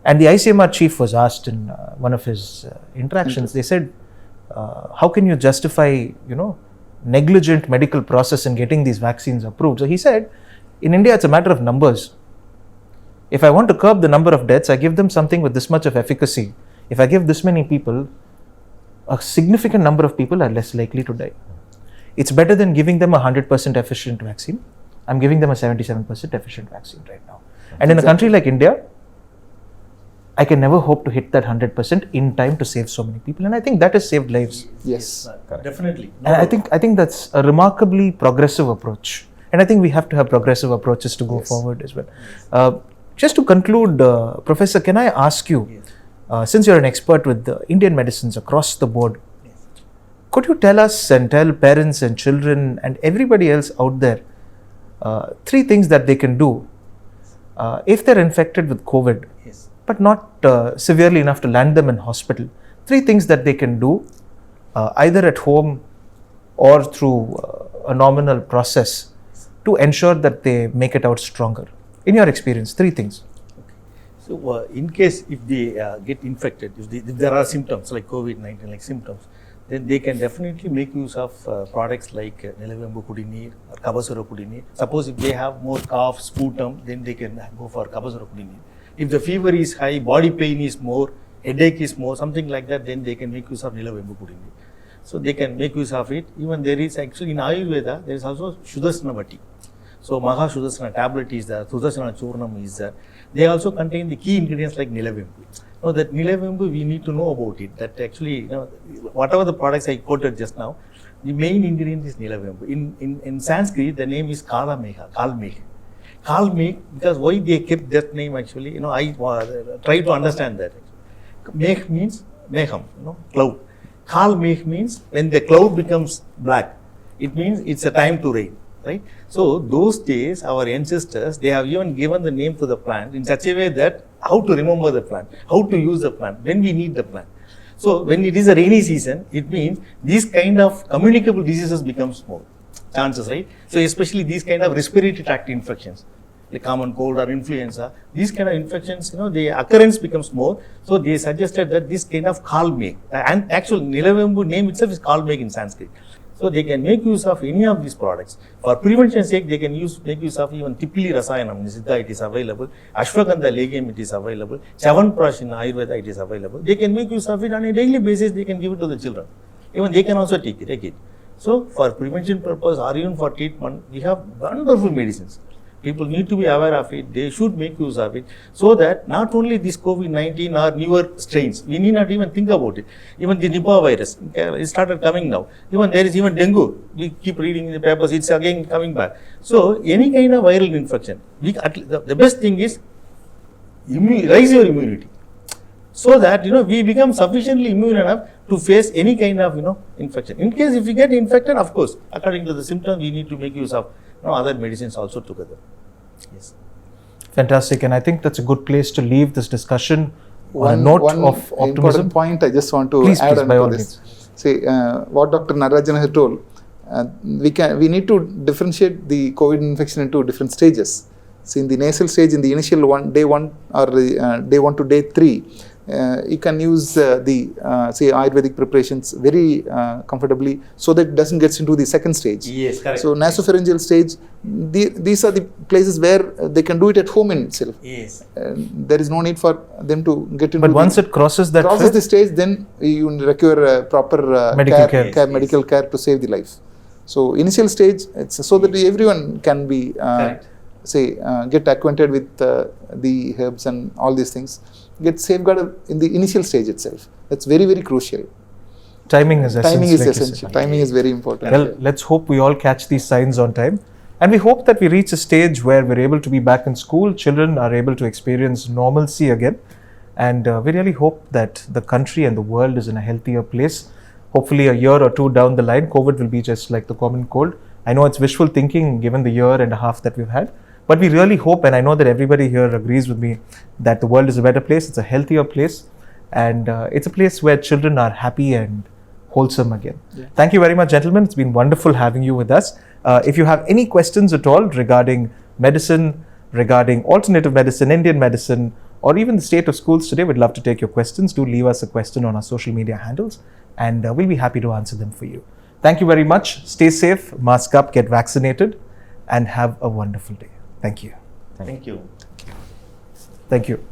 [SPEAKER 1] And the ICMR chief was asked in one of his interactions, they said, how can you justify, negligent medical process in getting these vaccines approved? So he said, in India, it's a matter of numbers. If I want to curb the number of deaths, I give them something with this much of efficacy. If I give this many people, a significant number of people are less likely to die. It's better than giving them a 100% efficient vaccine. I'm giving them a 77% efficient vaccine right now. And in a country like India, I can never hope to hit that 100% in time to save so many people. And I think that has saved lives.
[SPEAKER 3] Yes,
[SPEAKER 4] definitely.
[SPEAKER 1] And I think that's a remarkably progressive approach. And I think we have to have progressive approaches to go forward as well. Just to conclude, Professor, can I ask you, since you're an expert with Indian medicines across the board, could you tell us and tell parents and children and everybody else out there 3 things that they can do if they're infected with COVID, but not severely enough to land them in hospital? 3 things that they can do either at home or through a nominal process to ensure that they make it out stronger. In your experience, 3 things.
[SPEAKER 4] So in case if they get infected, if there are symptoms like COVID-19 like symptoms, then they can definitely make use of products like Nilavembu Kudineer or Kabasura Kudineer. Suppose if they have more cough, sputum, then they can go for Kabasura Kudineer. If the fever is high, body pain is more, headache is more, something like that, then they can make use of Nilavembu Kudineer. So they can make use of it. Even there is actually in Ayurveda, there is also Shuddhasana Vati. So Maha Shuddhasana tablet is there, Shuddhasana Churnam is there. They also contain the key ingredients like Nilavembu. Now that Nilavembu, we need to know about it. That actually, whatever the products I quoted just now, The main ingredient is Nilavembu. In Sanskrit, the name is Kalameha, Kalmekh. Kalmekh, because why they kept that name actually, I try to understand that. Mekh means Meham, cloud. Kalmekh means when the cloud becomes black, it means it's a time to rain, right? So those days, our ancestors, they have even given the name to the plant in such a way that how to remember the plant, how to use the plant, when we need the plant. So when it is a rainy season, it means these kind of communicable diseases becomes more chances, right? So especially these kind of respiratory tract infections, like common cold or influenza, these kind of infections, the occurrence becomes more. So they suggested that this kind of Kalmekh, and actual Nilavembu name itself is Kalmekh in Sanskrit. So they can make use of any of these products. For prevention sake, they can make use of even Tipili Rasayanam in Siddha, it is available. Ashwagandha Legame, it is available. Chavanprash in Ayurveda, it is available. They can make use of it on a daily basis, they can give it to the children. Even they can also take it. So for prevention purpose or even for treatment, we have wonderful medicines. People need to be aware of it. They should make use of it so that not only this COVID-19 or newer strains, we need not even think about it. Even the Nipah virus, it started coming now. Even there is even dengue. We keep reading in the papers, it's again coming back. So any kind of viral infection, the best thing is raise your immunity so that we become sufficiently immune enough to face any kind of infection. In case if we get infected, of course, according to the symptoms, we need to make use of other medicines also together. Yes.
[SPEAKER 1] Fantastic, and I think that's a good place to leave this discussion on
[SPEAKER 3] One
[SPEAKER 1] a note of optimism.
[SPEAKER 3] Important point I just want to add on to this. See, what Dr. Narajan has told, we need to differentiate the COVID infection into different stages. See, in the nasal stage, in the initial day 1 or day 1 to day 3, you can use the Ayurvedic preparations very comfortably so that it doesn't get into the second stage.
[SPEAKER 4] Yes, correct.
[SPEAKER 3] So nasopharyngeal stage, these are the places where they can do it at home in itself.
[SPEAKER 4] Yes.
[SPEAKER 3] There is no need for them to get into.
[SPEAKER 1] But once it crosses
[SPEAKER 3] the stage, then you require proper medical care to save the life. So initial stage, it's so that everyone can be get acquainted with the herbs and all these things. Get safeguarded in the initial stage itself. That's very, very crucial.
[SPEAKER 1] Timing is
[SPEAKER 3] essential. Timing is very important.
[SPEAKER 1] Well, let's hope we all catch these signs on time. And we hope that we reach a stage where we're able to be back in school, children are able to experience normalcy again. And we really hope that the country and the world is in a healthier place. Hopefully a year or two down the line, COVID will be just like the common cold. I know it's wishful thinking given the year and a half that we've had. But we really hope, and I know that everybody here agrees with me, that the world is a better place, it's a healthier place, and it's a place where children are happy and wholesome again. Yeah. Thank you very much, gentlemen. It's been wonderful having you with us. If you have any questions at all regarding medicine, regarding alternative medicine, Indian medicine, or even the state of schools today, we'd love to take your questions. Do leave us a question on our social media handles, and we'll be happy to answer them for you. Thank you very much. Stay safe, mask up, get vaccinated, and have a wonderful day. Thank you.
[SPEAKER 4] Thank you.
[SPEAKER 1] Thank you.